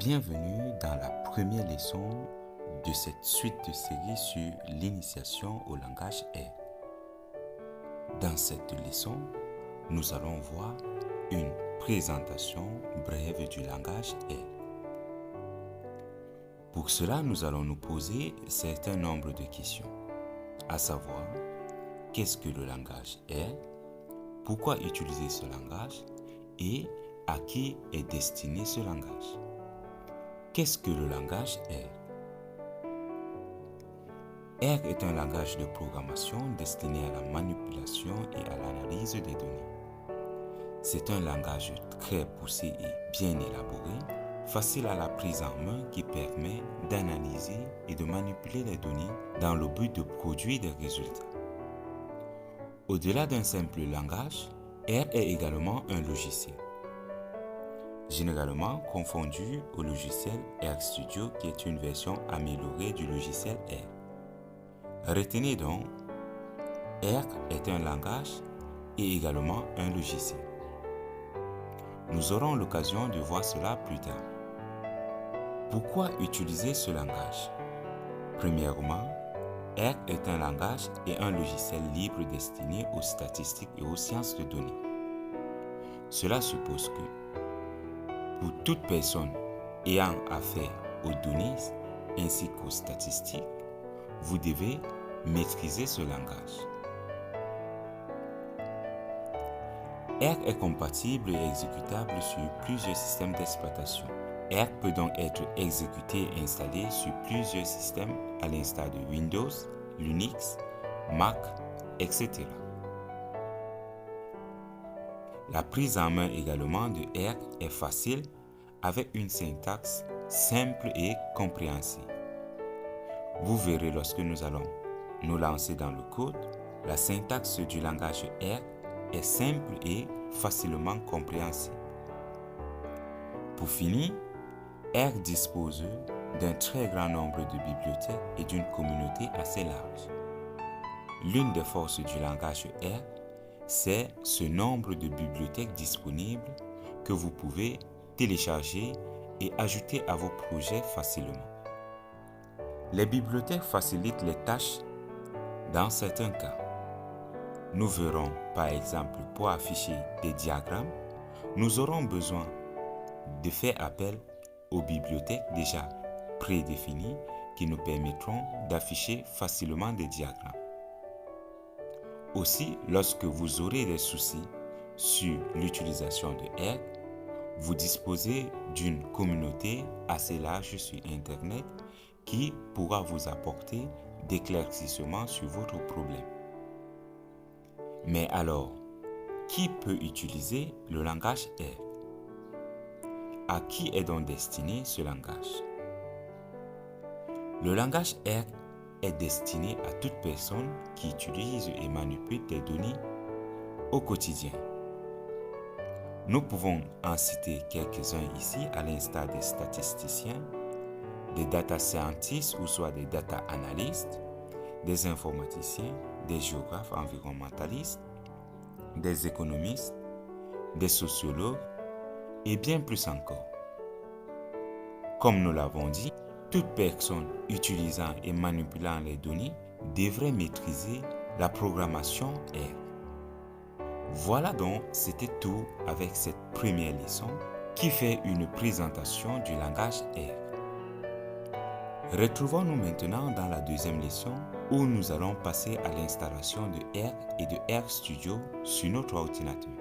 Bienvenue dans la première leçon de cette suite de séries sur l'initiation au langage R. Dans cette leçon, nous allons voir une présentation brève du langage R. Pour cela, nous allons nous poser un certain nombre de questions, à savoir, qu'est-ce que le langage R, pourquoi utiliser ce langage et à qui est destiné ce langage. Qu'est-ce que le langage R? R est un langage de programmation destiné à la manipulation et à l'analyse des données. C'est un langage très poussé et bien élaboré, facile à la prise en main qui permet d'analyser et de manipuler les données dans le but de produire des résultats. Au-delà d'un simple langage, R est également un logiciel, généralement confondu au logiciel RStudio qui est une version améliorée du logiciel R. Retenez donc, R est un langage et également un logiciel. Nous aurons l'occasion de voir cela plus tard. Pourquoi utiliser ce langage? Premièrement, R est un langage et un logiciel libre destiné aux statistiques et aux sciences de données. Cela suppose que, pour toute personne ayant affaire aux données ainsi qu'aux statistiques, vous devez maîtriser ce langage. R est compatible et exécutable sur plusieurs systèmes d'exploitation. R peut donc être exécuté et installé sur plusieurs systèmes à l'instar de Windows, Linux, Mac, etc. La prise en main également de R est facile avec une syntaxe simple et compréhensible. Vous verrez lorsque nous allons nous lancer dans le code, la syntaxe du langage R est simple et facilement compréhensible. Pour finir, R dispose d'un très grand nombre de bibliothèques et d'une communauté assez large. L'une des forces du langage R, c'est ce nombre de bibliothèques disponibles que vous pouvez télécharger et ajouter à vos projets facilement. Les bibliothèques facilitent les tâches dans certains cas. Nous verrons par exemple pour afficher des diagrammes, nous aurons besoin de faire appel aux bibliothèques déjà prédéfinies qui nous permettront d'afficher facilement des diagrammes. Aussi, lorsque vous aurez des soucis sur l'utilisation de R, vous disposez d'une communauté assez large sur Internet qui pourra vous apporter d'éclaircissements sur votre problème. Mais alors, qui peut utiliser le langage R? À qui est donc destiné ce langage? Le langage R est destiné à toute personne qui utilise et manipule des données au quotidien. Nous pouvons en citer quelques-uns ici, à l'instar des statisticiens, des data scientists ou soit des data analystes, des informaticiens, des géographes environnementalistes, des économistes, des sociologues et bien plus encore. Comme nous l'avons dit, toute personne utilisant et manipulant les données devrait maîtriser la programmation R. Voilà donc, c'était tout avec cette première leçon qui fait une présentation du langage R. Retrouvons-nous maintenant dans la deuxième leçon où nous allons passer à l'installation de R et de RStudio sur notre ordinateur.